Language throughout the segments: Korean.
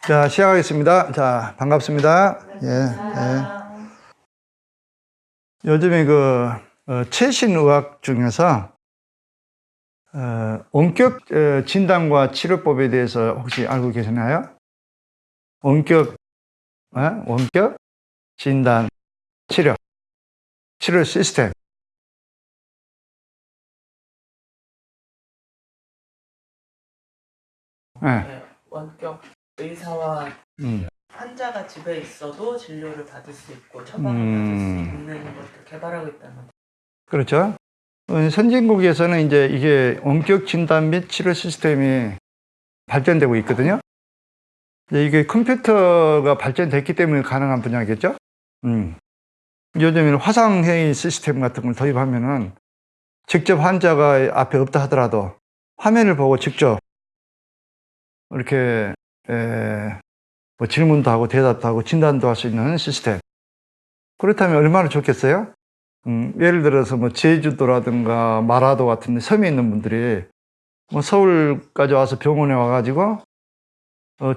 자, 시작하겠습니다. 자, 반갑습니다. 예, 예. 요즘에 최신 의학 중에서 원격 진단과 치료법에 대해서 혹시 알고 계시나요? 원격 진단 치료 시스템. 예. 네, 원격 의사와 음. 환자가 집에 있어도 진료를 받을 수 있고 처방을 받을 수 있는 것도 개발하고 있다는 거죠. 그렇죠. 선진국에서는 이제 이게 원격 진단 및 치료 시스템이 발전되고 있거든요. 이게 컴퓨터가 발전됐기 때문에 가능한 분야겠죠. 요즘에는 화상회의 시스템 같은 걸 도입하면은 직접 환자가 앞에 없다 하더라도 화면을 보고 직접 이렇게 뭐 질문도 하고 대답도 하고 진단도 할 수 있는 시스템. 그렇다면 얼마나 좋겠어요? 예를 들어서 뭐 제주도라든가 마라도 같은 데 섬에 있는 분들이 뭐 서울까지 와서 병원에 와가지고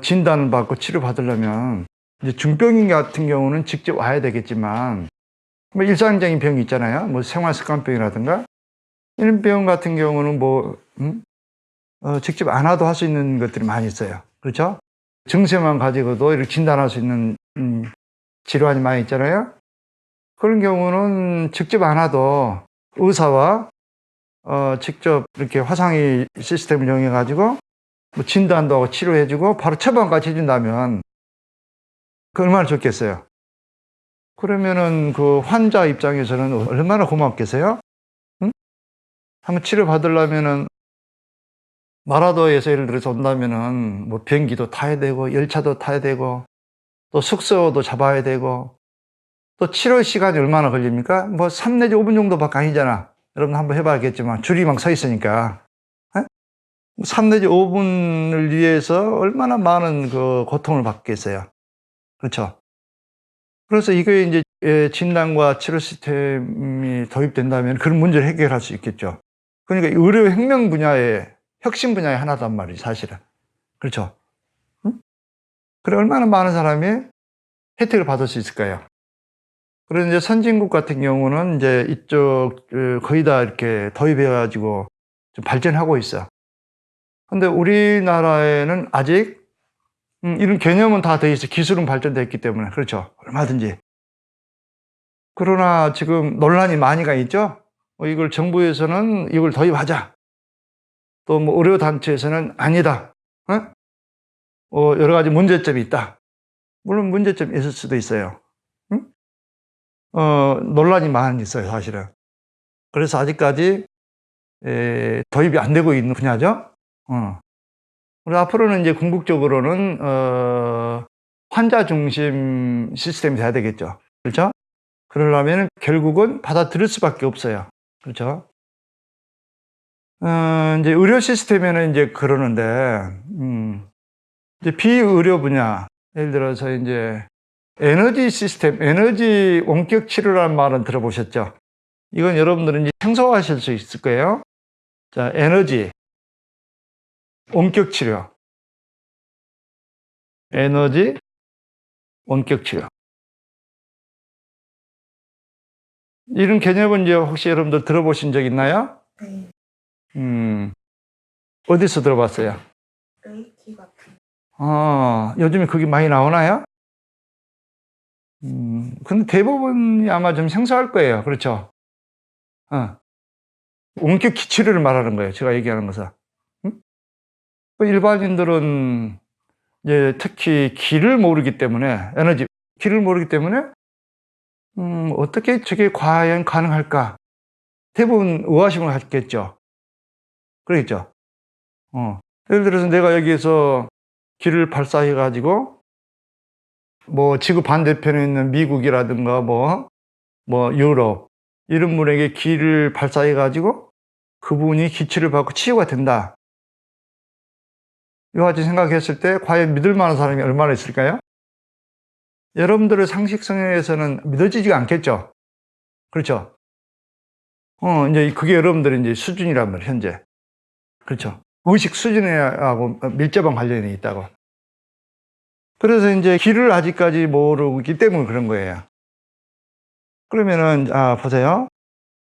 진단을 받고 치료 받으려면 이제 중병인 같은 경우는 직접 와야 되겠지만 뭐 일상적인 병이 있잖아요. 뭐 생활습관병이라든가 이런 병 같은 경우는 직접 안 와도 할 수 있는 것들이 많이 있어요. 그렇죠? 증세만 가지고도 이렇게 진단할 수 있는 질환이 많이 있잖아요. 그런 경우는 직접 안 와도 의사와 직접 이렇게 화상의 시스템을 이용해 가지고 뭐 진단도 하고 치료해주고 바로 처방까지 해준다면 그 얼마나 좋겠어요. 그러면은 그 환자 입장에서는 얼마나 고맙겠어요? 응? 한번 치료 받으려면은 마라도에서 예를 들어서 온다면은 뭐 비행기도 타야 되고 열차도 타야 되고 또 숙소도 잡아야 되고 또 치료 시간이 얼마나 걸립니까? 뭐 3 내지 5분 정도밖에 아니잖아. 여러분 한번 해봐야겠지만 줄이 막 서 있으니까 3 내지 5분을 위해서 얼마나 많은 그 고통을 받겠어요. 그렇죠? 그래서 이게 이제 진단과 치료 시스템이 도입된다면 그런 문제를 해결할 수 있겠죠. 그러니까 의료 혁명 분야의 혁신 분야의 하나단 말이지 사실은. 그렇죠? 응? 그래 얼마나 많은 사람이 혜택을 받을 수 있을까요? 그래서 이제 선진국 같은 경우는 이제 이쪽 거의 다 이렇게 도입해 가지고 좀 발전하고 있어. 근데 우리나라에는 아직 이런 개념은 다 돼 있어. 기술은 발전됐기 때문에. 그렇죠. 얼마든지. 그러나 지금 논란이 많이 가 있죠. 이걸 정부에서는 이걸 도입하자. 또 뭐 의료단체에서는 아니다. 여러 가지 문제점이 있다. 물론 문제점이 있을 수도 있어요. 응? 논란이 많이 있어요, 사실은. 그래서 아직까지 도입이 안 되고 있는 분야죠. 그리고 앞으로는 이제 궁극적으로는 환자 중심 시스템이 돼야 되겠죠. 그렇죠? 그러려면 결국은 받아들일 수밖에 없어요. 그렇죠? 이제 의료 시스템에는 이제 그러는데, 이제 비의료 분야, 예를 들어서 이제 에너지 시스템, 에너지 원격 치료라는 말은 들어보셨죠? 이건 여러분들은 이제 생소하실 수 있을 거예요. 자, 에너지, 원격 치료. 에너지, 원격 치료. 이런 개념은 이제 혹시 여러분들 들어보신 적 있나요? 네. 어디서 들어봤어요? 레이키 같은. 요즘에 그게 많이 나오나요? 근데 대부분이 아마 좀 생소할 거예요. 그렇죠? 원격 치료를 말하는 거예요. 제가 얘기하는 것은. 일반인들은 이제 특히 길을 모르기 때문에, 길을 모르기 때문에, 어떻게 저게 과연 가능할까? 대부분 의아심을 갖겠죠. 그러겠죠? 예를 들어서 내가 여기에서 길을 발사해가지고, 뭐, 지구 반대편에 있는 미국이라든가, 뭐, 유럽, 이런 분에게 길을 발사해가지고, 그분이 기치를 받고 치유가 된다. 이와 같이 생각했을 때, 과연 믿을 만한 사람이 얼마나 있을까요? 여러분들의 상식성에서는 믿어지지가 않겠죠? 그렇죠? 이제 그게 여러분들의 이제 수준이란 말이에요, 현재. 그렇죠? 의식 수준하고 밀접한 관련이 있다고. 그래서 이제 길을 아직까지 모르고 있기 때문에 그런 거예요. 그러면은, 보세요.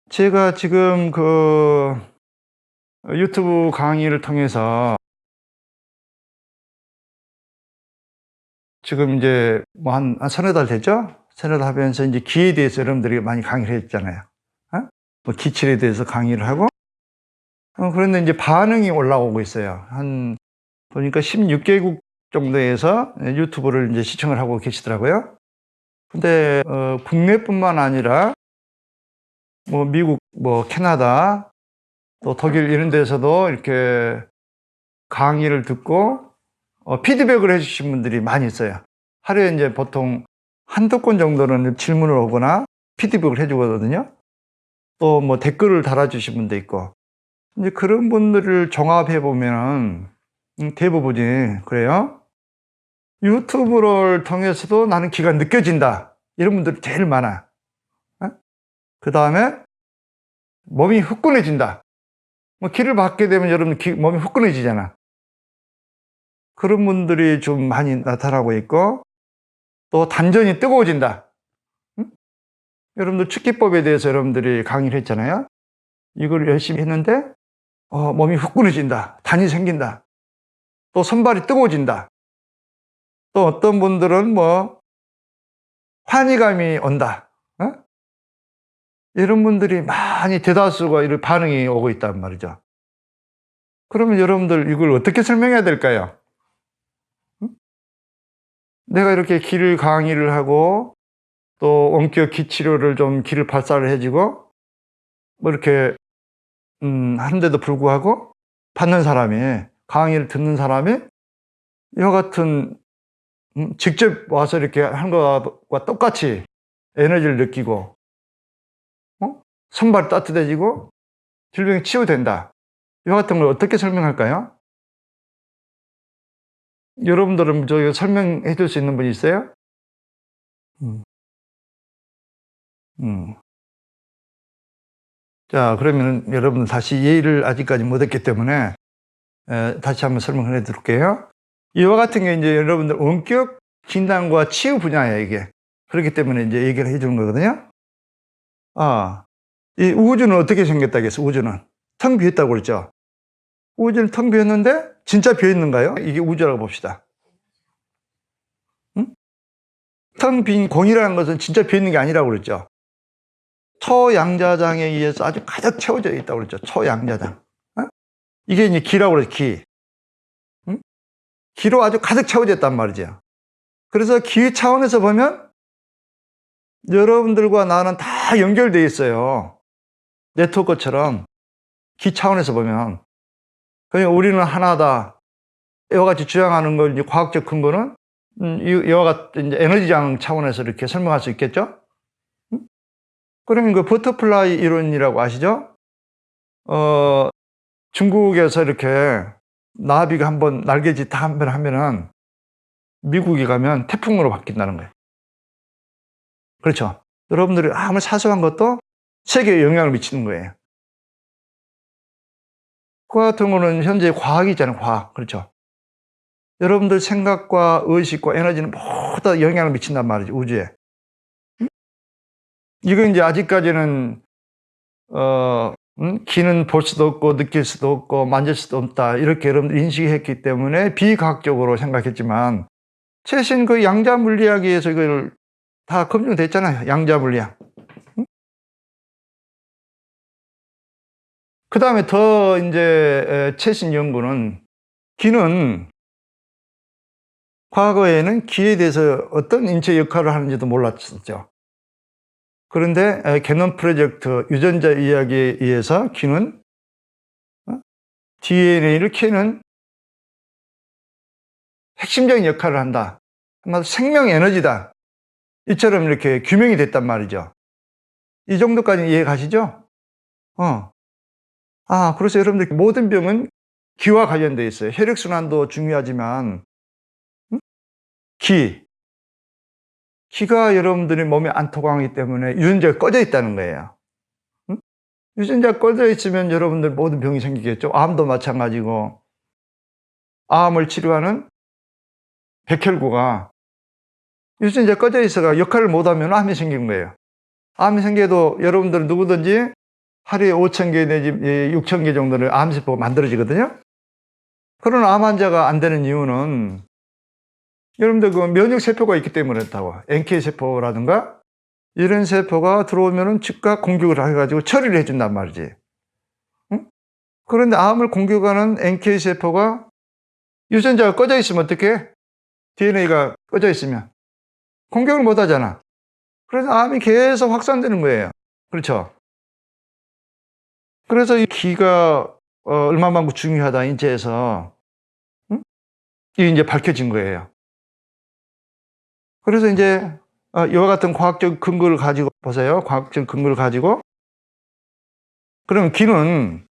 제가 지금 그 유튜브 강의를 통해서 지금 이제 뭐 한 서너 달 됐죠? 서너 달 하면서 이제 기에 대해서 여러분들이 많이 강의를 했잖아요. 뭐 기칠에 대해서 강의를 하고, 그런데 이제 반응이 올라오고 있어요. 보니까 16개국 정도에서 유튜브를 이제 시청을 하고 계시더라고요. 근데, 국내뿐만 아니라, 뭐 미국, 뭐 캐나다, 또 독일 이런 데서도 이렇게 강의를 듣고, 피드백을 해주신 분들이 많이 있어요. 하루에 이제 보통 한두 건 정도는 질문을 오거나 피드백을 해주거든요. 또 뭐 댓글을 달아주신 분도 있고. 이제 그런 분들을 종합해 보면은 대부분이 그래요. 유튜브를 통해서도 나는 기가 느껴진다. 이런 분들이 제일 많아. 그 다음에 몸이 후끈해진다. 뭐 길을 받게 되면 여러분 몸이 후끈해지잖아. 그런 분들이 좀 많이 나타나고 있고, 또 단전이 뜨거워진다. 여러분들 축기법에 대해서 여러분들이 강의를 했잖아요. 이걸 열심히 했는데 몸이 후끈해진다. 단이 생긴다. 또 손발이 뜨거워진다. 또 어떤 분들은 뭐 환희감이 온다. 이런 분들이 많이 대다수가 이런 반응이 오고 있단 말이죠. 그러면 여러분들 이걸 어떻게 설명해야 될까요? 내가 이렇게 길 강의를 하고 또 원격 기치료를 좀 길을 발달을 해주고 뭐 이렇게 하는데도 불구하고 받는 사람이, 강의를 듣는 사람이 이와 같은 직접 와서 이렇게 한 것과 똑같이 에너지를 느끼고 손발이 따뜻해지고 질병이 치유된다. 이와 같은 걸 어떻게 설명할까요? 여러분들은 저기 설명해 줄 수 있는 분이 있어요? 자, 그러면 여러분 다시 예의를 아직까지 못 했기 때문에 다시 한번 설명을 해 드릴게요. 이와 같은 게 이제 여러분들 원격 진단과 치유 분야예요, 이게. 그렇기 때문에 이제 얘기를 해 주는 거거든요. 이 우주는 어떻게 생겼다 그랬어, 우주는? 텅 비었다고 그랬죠? 우주는 텅 비었는데 진짜 비어 있는가요? 이게 우주라고 봅시다. 텅 빈 공이라는 것은 진짜 비어 있는 게 아니라고 그랬죠? 초양자장에 의해서 아주 가득 채워져 있다고 그랬죠. 초양자장. 이게 이제 기라고 그랬죠, 기. 기로 아주 가득 채워져 있단 말이죠. 그래서 기 차원에서 보면 여러분들과 나는 다 연결되어 있어요. 네트워크처럼 기 차원에서 보면. 그러니까 우리는 하나다. 이와 같이 주장하는 걸 이제 과학적 근거는 이와 같은 이제 에너지장 차원에서 이렇게 설명할 수 있겠죠? 그러면 그 버터플라이 이론이라고 아시죠? 중국에서 이렇게 나비가 한번 날개짓 한번 하면은 미국에 가면 태풍으로 바뀐다는 거예요. 그렇죠? 여러분들이 아무리 사소한 것도 세계에 영향을 미치는 거예요. 그 같은 거는 현재 과학이잖아요, 과학. 그렇죠? 여러분들 생각과 의식과 에너지는 모두 다 영향을 미친단 말이죠, 우주에. 이거 이제 아직까지는, 기는 볼 수도 없고, 느낄 수도 없고, 만질 수도 없다. 이렇게 여러분들 인식했기 때문에 비과학적으로 생각했지만, 최신 그 양자 물리학에 의해서 이걸 다 검증됐잖아요, 양자 물리학. 그 다음에 더 이제 최신 연구는 기는 과거에는 기에 대해서 어떤 인체 역할을 하는지도 몰랐었죠. 그런데 게놈 프로젝트 유전자 이야기에 의해서 기는 DNA를 캐는 핵심적인 역할을 한다. 한마디로 생명 에너지다. 이처럼 이렇게 규명이 됐단 말이죠. 이 정도까지 이해 가시죠? 그래서 여러분들 모든 병은 기와 관련되어 있어요. 혈액순환도 중요하지만 기가 여러분들이 몸에 안 통하기 때문에 유전자가 꺼져 있다는 거예요. 유전자가 꺼져 있으면 여러분들 모든 병이 생기겠죠. 암도 마찬가지고 암을 치료하는 백혈구가 유전자 꺼져 있어가 역할을 못하면 암이 생기는 거예요. 암이 생겨도 여러분들은 누구든지 하루에 5,000개 내지 6,000개 정도는 암세포가 만들어지거든요. 그런 암 환자가 안 되는 이유는 여러분들 그 면역세포가 있기 때문에 그렇다고. NK세포라든가 이런 세포가 들어오면은 즉각 공격을 해가지고 처리를 해준단 말이지. 응? 그런데 암을 공격하는 NK세포가 유전자가 꺼져 있으면 어떡해? DNA가 꺼져 있으면 공격을 못 하잖아. 그래서 암이 계속 확산되는 거예요. 그렇죠? 그래서 이 기가 얼마만큼 중요하다 인체에서, 응? 이게 이제 밝혀진 거예요. 그래서 이제 이와 같은 과학적 근거를 가지고 보세요. 과학적 근거를 가지고 그러면 기는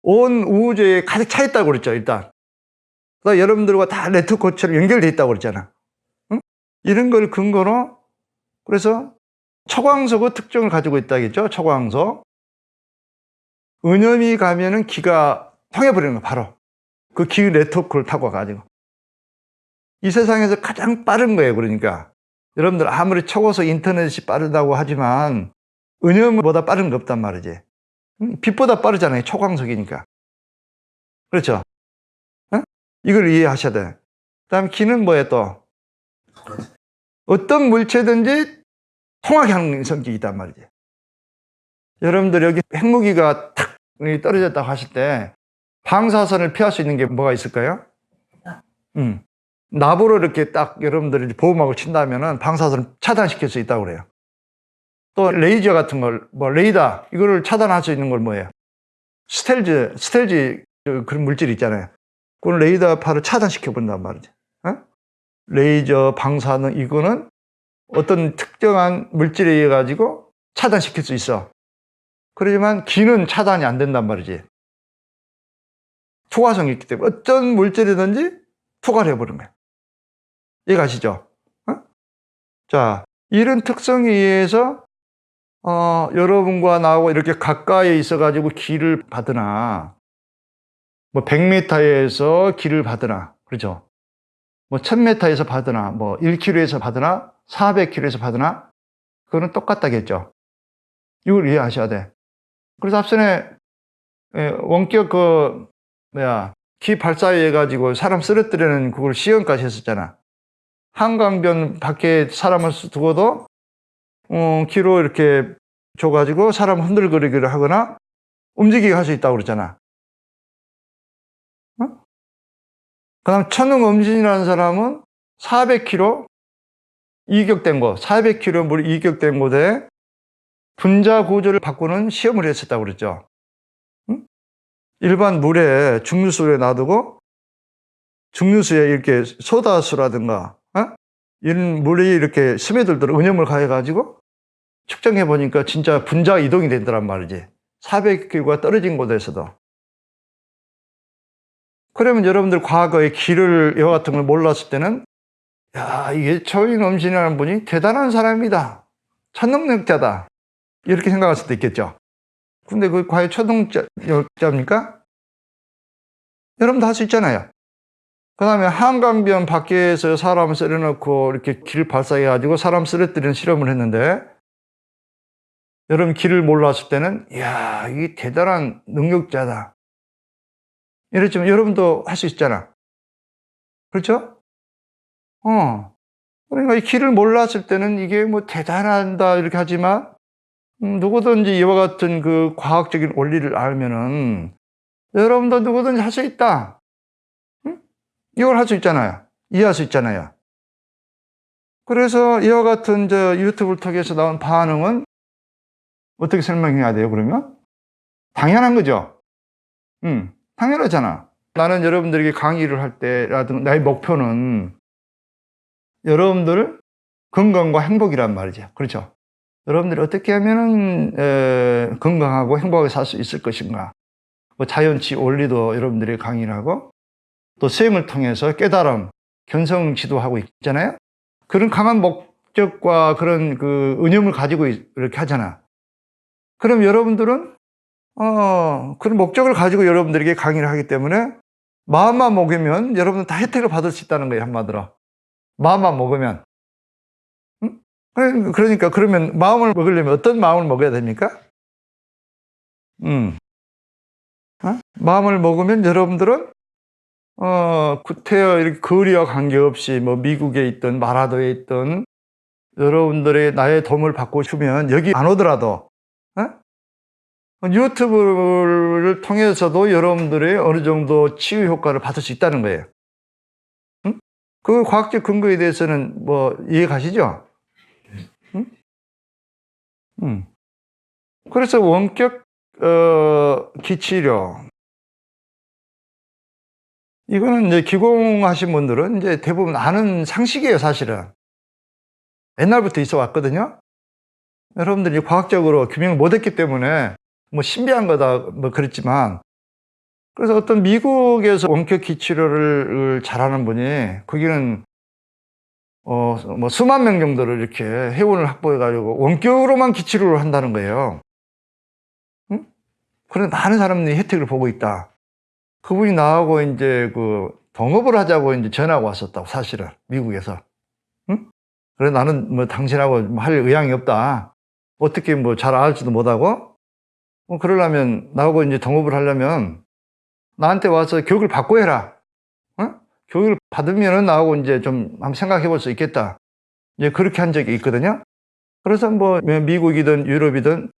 온 우주에 가득 차 있다고 그랬죠. 일단 여러분들과 다 네트워크처럼 연결돼 있다고 그랬잖아. 응? 이런 걸 근거로 그래서 초광석의 특징을 가지고 있다겠죠. 초광석. 은염이 가면은 기가 통해버리는 거 바로. 그 기 네트워크를 타고 가지고. 이 세상에서 가장 빠른 거예요. 그러니까. 여러분들 아무리 초고속 인터넷이 빠르다고 하지만 은염보다 빠른 거 없단 말이지. 빛보다 빠르잖아요. 초광석이니까. 그렇죠? 어? 이걸 이해하셔야 돼. 그 다음에 기는 뭐예요 또? 어떤 물체든지 통하게 하는 성격이 있단 말이지. 여러분들 여기 핵무기가 탁 떨어졌다고 하실 때 방사선을 피할 수 있는 게 뭐가 있을까요? 나보로 이렇게 딱 여러분들이 보호막을 친다면은 방사선을 차단시킬 수 있다고 그래요. 또 레이저 같은 걸, 뭐 레이더, 이거를 차단할 수 있는 걸 뭐예요? 스텔지 그런 물질이 있잖아요. 그건 레이더파를 차단시켜 본단 말이죠. 어? 레이저, 방사능, 이거는 어떤 특정한 물질에 의해 가지고 차단시킬 수 있어. 그렇지만 기는 차단이 안 된단 말이지. 투과성이 있기 때문에 어떤 물질이든지 투과를 해버리는 거예요. 이해가시죠? 어? 자, 이런 특성에 의해서 여러분과 나하고 이렇게 가까이 있어가지고 기를 받으나, 뭐 100m에서 기를 받으나, 그렇죠? 뭐 1000m에서 받으나, 뭐 1km에서 받으나, 400km에서 받으나, 그거는 똑같다겠죠. 이걸 이해하셔야 돼. 그래서 앞선에 원격 기 발사해 가지고 사람 쓰러뜨리는 그걸 시험까지 했었잖아. 한강변 밖에 사람을 두고도 기로 이렇게 줘가지고 사람 흔들거리기를 하거나 움직이게 할 수 있다고 그랬잖아. 어? 그 다음 천응음신이라는 사람은 400km 이격된 거, 400km 물 이격된 곳에 분자 구조를 바꾸는 시험을 했었다고 그랬죠. 응? 일반 물에 중류수에 놔두고 중류수에 이렇게 소다수라든가 이런 물이 이렇게 스며들도록 은염을 가해가지고 측정해 보니까 진짜 분자 이동이 된다란 말이지. 400km가 떨어진 곳에서도. 그러면 여러분들 과거에 기를 이와 같은 걸 몰랐을 때는 야, 이게 천응음신이라는 분이 대단한 사람이다. 천능력자다. 이렇게 생각할 수도 있겠죠. 근데 그 과연 천능력자입니까? 여러분도 할 수 있잖아요. 그 다음에 한강변 밖에서 사람을 쓰려놓고 이렇게 길 발사해가지고 사람 쓰러뜨리는 실험을 했는데 여러분 길을 몰랐을 때는 이야, 이게 대단한 능력자다. 이랬지만 여러분도 할 수 있잖아. 그렇죠? 그러니까 이 길을 몰랐을 때는 이게 뭐 대단하다 이렇게 하지만 누구든지 이와 같은 그 과학적인 원리를 알면은 여러분도 누구든지 할 수 있다. 이걸 할 수 있잖아요. 이해할 수 있잖아요. 그래서 이와 같은 유튜브를 통해서 나온 반응은 어떻게 설명해야 돼요, 그러면? 당연한 거죠. 당연하잖아. 나는 여러분들에게 강의를 할 때라든가 나의 목표는 여러분들 건강과 행복이란 말이죠. 그렇죠? 여러분들이 어떻게 하면은 건강하고 행복하게 살 수 있을 것인가. 뭐 자연치 원리도 여러분들이 강의를 하고 또 수행을 통해서 깨달음, 견성 지도하고 있잖아요. 그런 강한 목적과 그런 그 은염을 가지고 이렇게 하잖아. 그럼 여러분들은 그런 목적을 가지고 여러분들에게 강의를 하기 때문에 마음만 먹으면 여러분은 다 혜택을 받을 수 있다는 거예요, 한마디로. 마음만 먹으면. 응? 그러니까 그러면 마음을 먹으려면 어떤 마음을 먹어야 됩니까? 마음을 먹으면 여러분들은 구태여 이렇게 거리와 관계없이 뭐 미국에 있든 마라도에 있든 여러분들의 나의 도움을 받고 싶으면 여기 안 오더라도 유튜브를 통해서도 여러분들의 어느 정도 치유 효과를 받을 수 있다는 거예요. 응? 그 과학적 근거에 대해서는 뭐 이해 가시죠? 응? 응. 그래서 원격 기치료 이거는 이제 기공하신 분들은 이제 대부분 아는 상식이에요, 사실은. 옛날부터 있어 왔거든요. 여러분들이 과학적으로 규명을 못했기 때문에 뭐 신비한 거다 뭐 그랬지만, 그래서 어떤 미국에서 원격 기치료를 잘하는 분이 거기는 뭐 수만 명 정도를 이렇게 회원을 확보해 가지고 원격으로만 기치료를 한다는 거예요. 응? 그래서 많은 사람들이 혜택을 보고 있다. 그분이 나하고 이제 그 동업을 하자고 이제 전화가 왔었다고, 사실은 미국에서. 응? 그래 나는 뭐 당신하고 할 의향이 없다. 어떻게 뭐 잘 알지도 못하고 그러려면 나하고 이제 동업을 하려면 나한테 와서 교육을 받고 해라. 어? 교육을 받으면은 나하고 이제 좀 한번 생각해 볼 수 있겠다. 이제 그렇게 한 적이 있거든요. 그래서 뭐 미국이든 유럽이든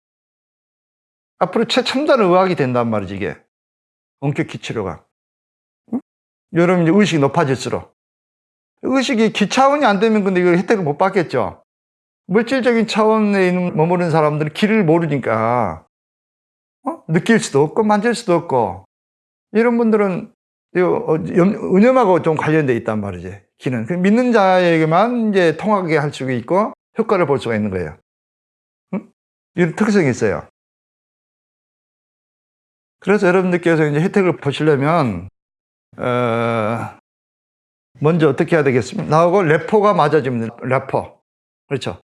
앞으로 최첨단 의학이 된단 말이지, 이게. 원격 기치료가. 응? 여러분 이제 의식이 높아질수록. 의식이 기차원이 안 되면 근데 이걸 혜택을 못 받겠죠. 물질적인 차원에 있는 머무르는 사람들은 길을 모르니까 느낄 수도 없고 만질 수도 없고, 이런 분들은 은염하고 좀 관련돼 있단 말이지, 기는. 믿는 자에게만 이제 통하게 할 수 있고 효과를 볼 수가 있는 거예요. 응? 이런 특성이 있어요. 그래서 여러분들께서 이제 혜택을 보시려면 먼저 어떻게 해야 되겠습니까? 나하고 래퍼가 맞아지면 돼요. 래퍼. 그렇죠.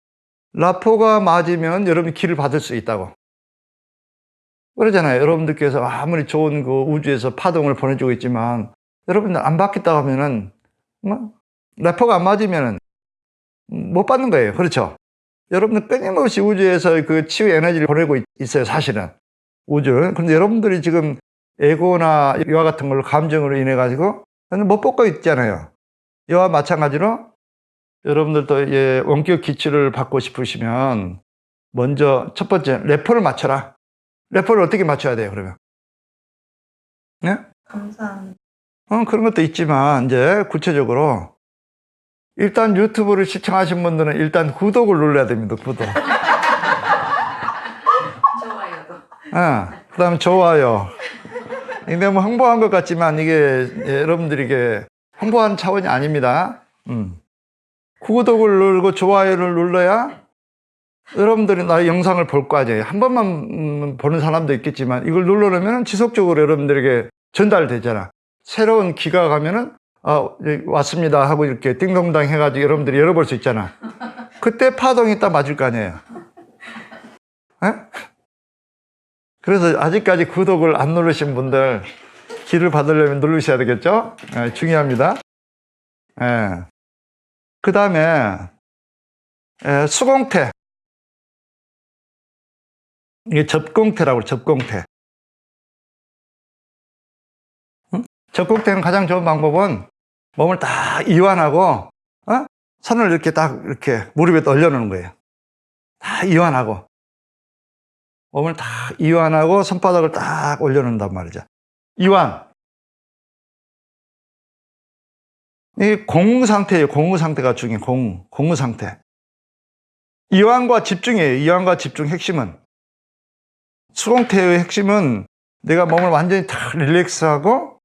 라포가 맞으면 여러분이 기를 받을 수 있다고 그러잖아요. 여러분들께서 아무리 좋은 그 우주에서 파동을 보내주고 있지만 여러분들 안 받겠다고 하면은 라포가 안 맞으면은 못 받는 거예요. 그렇죠. 여러분들 끊임없이 우주에서 그 치유 에너지를 보내고 있어요, 사실은. 우주를. 근데 여러분들이 지금 에고나 이와 같은 걸 감정으로 인해 가지고 못 받고 있잖아요. 이와 마찬가지로 여러분들도 원격 기치를 받고 싶으시면 먼저 첫 번째 래퍼를 맞춰라. 래퍼를 어떻게 맞춰야 돼요, 그러면? 네? 감사합니다. 그런 것도 있지만 이제 구체적으로 일단 유튜브를 시청하신 분들은 일단 구독을 눌러야 됩니다. 구독. 좋아요도. 그다음에 좋아요. 근데 뭐 홍보한 것 같지만 이게 여러분들이 이게 홍보하는 차원이 아닙니다. 구독을 누르고 좋아요를 눌러야 여러분들이 나의 영상을 볼 거 아니에요. 한 번만 보는 사람도 있겠지만 이걸 누르려면 지속적으로 여러분들에게 전달되잖아. 새로운 기가 가면은 왔습니다 하고 이렇게 띵동당 해가지고 여러분들이 열어볼 수 있잖아. 그때 파동이 딱 맞을 거 아니에요. 에? 그래서 아직까지 구독을 안 누르신 분들 기를 받으려면 누르셔야 되겠죠? 중요합니다. 그 다음에 수공태. 이게 접공태라고 그래, 접공태. 접공태는 가장 좋은 방법은 몸을 딱 이완하고, 손을 이렇게 딱 이렇게 무릎에 올려놓는 거예요. 다 이완하고. 몸을 딱 이완하고 손바닥을 딱 올려놓는단 말이죠. 이완. 이 공후 상태예요. 공후 상태가 중요해요. 공후 상태. 이완과 집중이에요. 이완과 집중 핵심은. 수공태의 핵심은 내가 몸을 완전히 다 릴렉스하고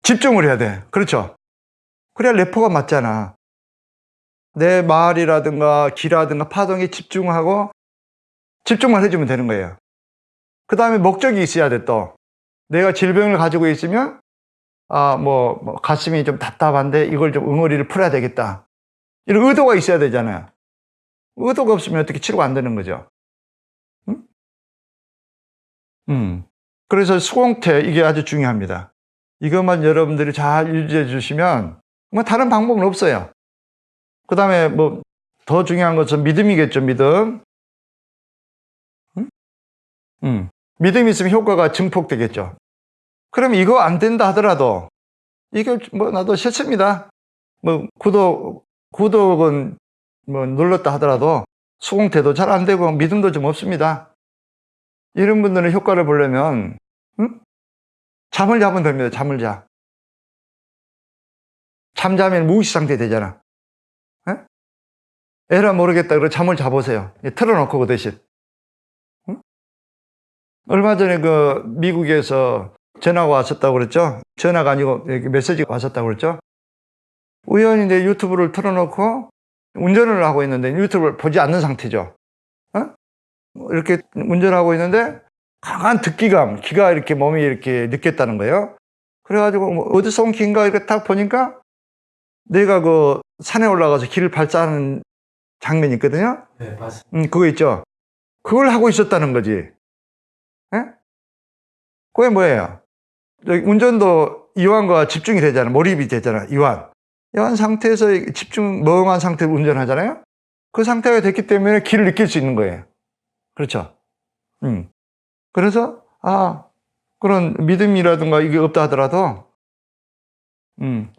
집중을 해야 돼. 그렇죠? 그래야 래퍼가 맞잖아. 내 말이라든가 기라든가 파동에 집중하고 집중만 해주면 되는 거예요. 그 다음에 목적이 있어야 돼. 또 내가 질병을 가지고 있으면 뭐 가슴이 좀 답답한데 이걸 좀 응어리를 풀어야 되겠다. 이런 의도가 있어야 되잖아요. 의도가 없으면 어떻게 치료가 안 되는 거죠. 그래서 수공태 이게 아주 중요합니다. 이것만 여러분들이 잘 유지해 주시면 뭐 다른 방법은 없어요. 그 다음에 뭐 더 중요한 것은 믿음이겠죠, 믿음. 믿음이 있으면 효과가 증폭되겠죠. 그럼 이거 안 된다 하더라도, 이게 뭐 나도 싫습니다. 뭐 구독은 뭐 눌렀다 하더라도 수공태도 잘 안 되고 믿음도 좀 없습니다. 이런 분들은 효과를 보려면 잠을 자면 됩니다. 잠을 자. 잠자면 무의식 상태 되잖아. 에? 에라 모르겠다 그러고 잠을 자보세요. 틀어놓고 그 대신. 얼마 전에 그 미국에서 전화가 왔었다고 그랬죠. 전화가 아니고 메시지가 왔었다고 그랬죠. 우연히 내 유튜브를 틀어놓고 운전을 하고 있는데 유튜브를 보지 않는 상태죠. 이렇게 운전하고 있는데 강한 듣기감, 기가 이렇게 몸이 이렇게 느꼈다는 거예요. 그래가지고 뭐 어디서 온 기인가 이렇게 딱 보니까 내가 그 산에 올라가서 길을 발사하는 장면이 있거든요. 네, 맞습니다. 그거 있죠. 그걸 하고 있었다는 거지. 예? 그게 뭐예요? 운전도 이완과 집중이 되잖아. 몰입이 되잖아. 이완 상태에서 집중, 멍한 상태로 운전하잖아요. 그 상태가 됐기 때문에 길을 느낄 수 있는 거예요. 그렇죠. 그래서 그런 믿음이라든가 이게 없다 하더라도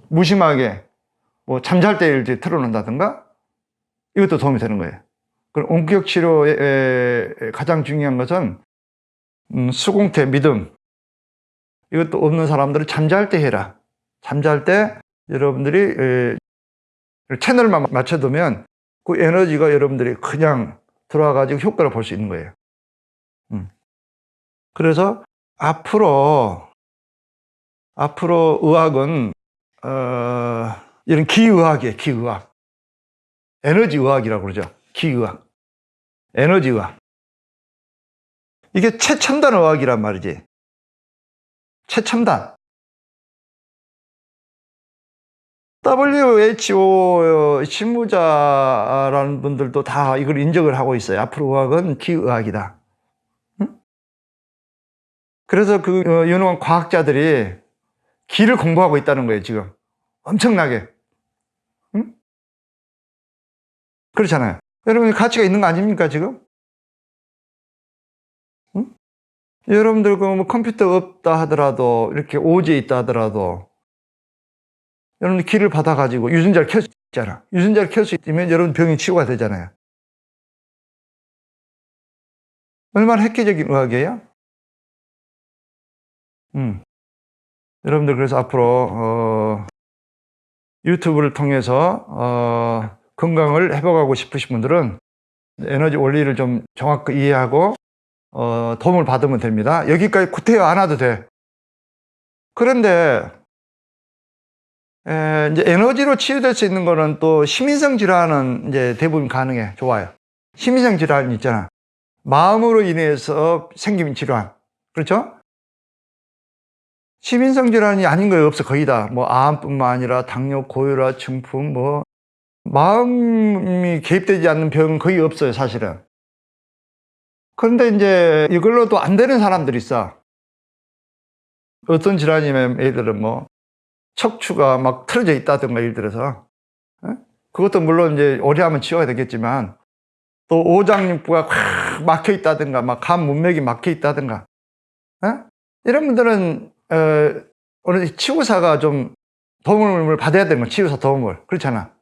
무심하게 뭐 잠잘 때 이렇게 틀어놓는다든가 이것도 도움이 되는 거예요. 그럼 원격 치료의 가장 중요한 것은 수공태, 믿음. 이것도 없는 사람들은 잠잘 때 해라. 잠잘 때 여러분들이 채널만 맞춰두면 그 에너지가 여러분들이 그냥 들어와가지고 효과를 볼 수 있는 거예요. 그래서 앞으로 의학은 이런 기의학이에요. 기의학. 에너지 의학이라고 그러죠. 기의학. 에너지 의학. 이게 최첨단 의학이란 말이지. 최첨단. WHO 실무자라는 분들도 다 이걸 인정을 하고 있어요. 앞으로 의학은 기의학이다. 그래서 그 유능한 과학자들이 기를 공부하고 있다는 거예요, 지금. 엄청나게. 그렇잖아요. 여러분, 가치가 있는 거 아닙니까, 지금? 여러분들 그 뭐 컴퓨터 없다 하더라도, 이렇게 오지에 있다 하더라도, 여러분들 기를 받아가지고 유전자를 켤 수 있잖아. 유전자를 켤 수 있으면 여러분 병이 치유가 되잖아요. 얼마나 획기적인 의학이에요? 여러분들 그래서 앞으로 유튜브를 통해서 건강을 회복하고 싶으신 분들은 에너지 원리를 좀 정확히 이해하고 도움을 받으면 됩니다. 여기까지 구태여 안 와도 돼. 그런데 이제 에너지로 치유될 수 있는 거는 또 심인성 질환은 이제 대부분 가능해. 좋아요. 심인성 질환이 있잖아. 마음으로 인해서 생긴 질환. 그렇죠? 심인성 질환이 아닌 거 없어. 거의 다. 뭐 암뿐만 아니라 당뇨, 고혈압, 중풍, 뭐 마음이 개입되지 않는 병은 거의 없어요, 사실은. 그런데 이제 이걸로도 안 되는 사람들이 있어. 어떤 질환이면 예를 들어 뭐 척추가 막 틀어져 있다든가 예를 들어서 그것도 물론 이제 오래 하면 치료가 되겠지만 또 오장육부가 확 막혀 있다든가 막 간 문맥이 막혀 있다든가 이런 분들은 어느 치유사가 좀 도움을 받아야 되는 거야. 치유사 도움을. 그렇잖아.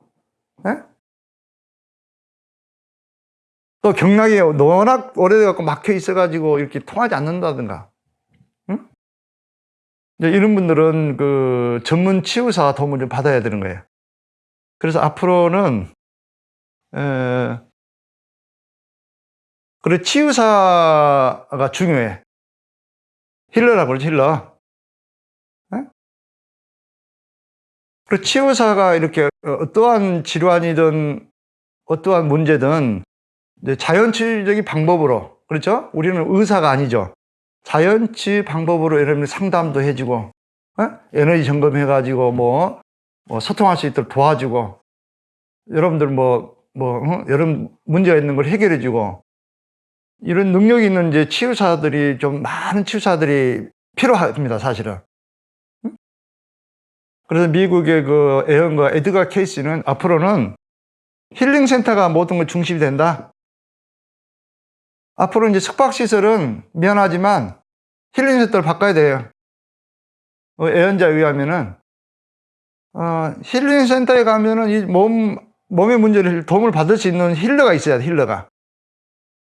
또 경락이 워낙 오래돼갖고 막혀 있어가지고 이렇게 통하지 않는다든가. 이제 이런 분들은 그 전문 치유사 도움을 좀 받아야 되는 거예요. 그래서 앞으로는 그래 치유사가 중요해. 힐러라고 그러지, 힐러. 그리고 치유사가 이렇게 어떠한 질환이든 어떠한 문제든 이제 자연치유적인 방법으로, 그렇죠? 우리는 의사가 아니죠. 자연치 방법으로 여러분들 상담도 해주고, 에너지 점검해가지고 뭐 소통할 수 있도록 도와주고, 여러분들 여러분 문제가 있는 걸 해결해주고, 이런 능력이 있는 이제 치유사들이 좀 많은 치유사들이 필요합니다, 사실은. 그래서 미국의 그 애언가 에드가 케이시는 앞으로는 힐링센터가 모든 것 중심이 된다. 앞으로 이제 숙박시설은 미안하지만 힐링센터를 바꿔야 돼요. 애언자에 의하면은, 힐링센터에 가면은 이 몸의 문제를 도움을 받을 수 있는 힐러가 있어야 돼, 힐러가.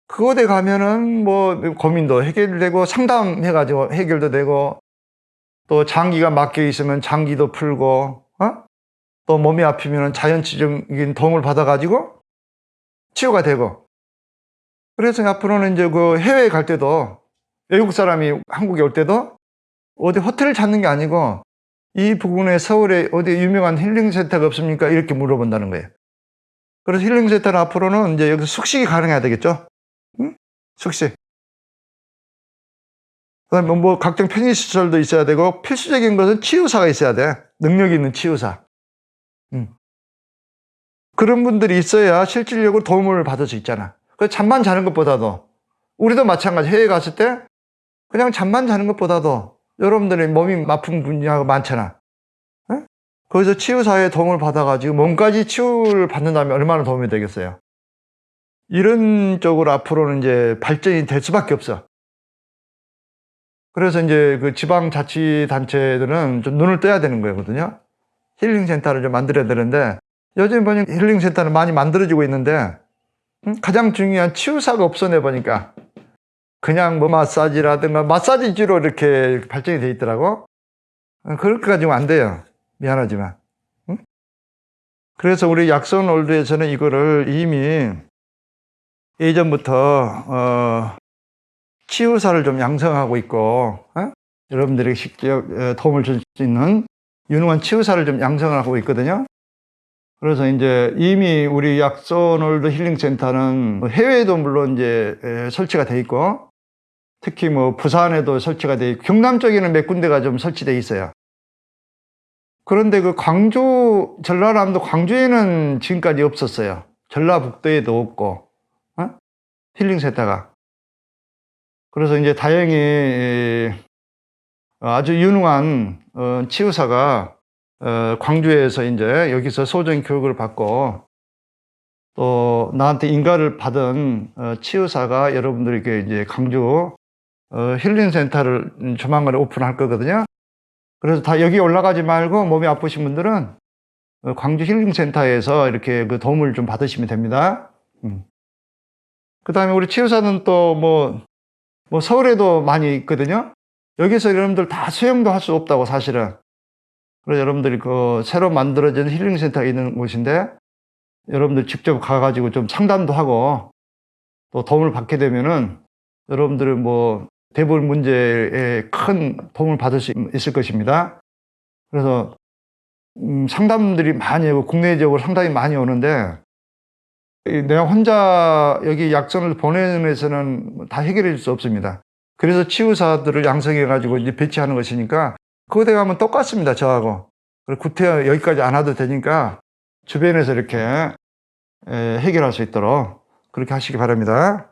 그곳에 가면은 뭐 고민도 해결되고 상담해가지고 해결도 되고 또 장기가 막혀 있으면 장기도 풀고, 또 몸이 아프면 자연치적인 도움을 받아가지고 치유가 되고. 그래서 앞으로는 이제 그 해외에 갈 때도 외국 사람이 한국에 올 때도 어디 호텔을 찾는 게 아니고 이 부근에 서울에 어디 유명한 힐링센터가 없습니까? 이렇게 물어본다는 거예요. 그래서 힐링센터는 앞으로는 이제 여기서 숙식이 가능해야 되겠죠? 응? 숙식. 그다음에 뭐 각종 편의시설도 있어야 되고 필수적인 것은 치유사가 있어야 돼. 능력 있는 치유사. 그런 분들이 있어야 실질적으로 도움을 받을 수 있잖아. 그 잠만 자는 것보다도 우리도 마찬가지. 해외 갔을 때 그냥 잠만 자는 것보다도 여러분들이 몸이 아픈 분야가 많잖아. 에? 거기서 치유사의 도움을 받아가지고 몸까지 치유를 받는다면 얼마나 도움이 되겠어요. 이런 쪽으로 앞으로는 이제 발전이 될 수밖에 없어. 그래서 이제 그 지방자치단체들은 좀 눈을 떠야 되는 거거든요. 힐링센터를 좀 만들어야 되는데 요즘 보니까 힐링센터는 많이 만들어지고 있는데 가장 중요한 치유사가 없어내 보니까 그냥 뭐 마사지라든가 마사지주로 이렇게 발전이 돼 있더라고. 그렇게 가지고 안 돼요. 미안하지만. 그래서 우리 약손올드에서는 이거를 이미 예전부터 치유사를 좀 양성하고 있고, 여러분들에게 직접 도움을 줄 수 있는 유능한 치유사를 좀 양성을 하고 있거든요. 그래서 이제 이미 우리 약손올드 힐링센터는 해외에도 물론 이제 설치가 돼 있고, 특히 뭐 부산에도 설치가 돼 있고, 경남 쪽에는 몇 군데가 좀 설치돼 있어요. 그런데 그 광주, 전라남도 광주에는 지금까지 없었어요. 전라북도에도 없고, 힐링센터가. 그래서 이제 다행히 아주 유능한 치유사가 광주에서 이제 여기서 소정 교육을 받고 또 나한테 인가를 받은 치유사가 여러분들에게 이제 광주 힐링센터를 조만간에 오픈할 거거든요. 그래서 다 여기 올라가지 말고 몸이 아프신 분들은 광주 힐링센터에서 이렇게 그 도움을 좀 받으시면 됩니다. 그 다음에 우리 치유사는 또 뭐 서울에도 많이 있거든요. 여기서 여러분들 다 수영도 할 수 없다고 사실은. 그래서 여러분들이 그 새로 만들어진 힐링센터가 있는 곳인데 여러분들 직접 가가지고 좀 상담도 하고 또 도움을 받게 되면은 여러분들은 뭐 대부분 문제에 큰 도움을 받을 수 있을 것입니다. 그래서 상담들이 많이 오고 국내적으로 상담이 많이 오는데 내가 혼자 여기 약선을 보내면서는 다 해결해 줄 수 없습니다. 그래서 치유사들을 양성해가지고 이제 배치하는 것이니까 그곳에 가면 똑같습니다, 저하고. 그리고 구태 여기까지 안 와도 되니까 주변에서 이렇게 해결할 수 있도록 그렇게 하시기 바랍니다.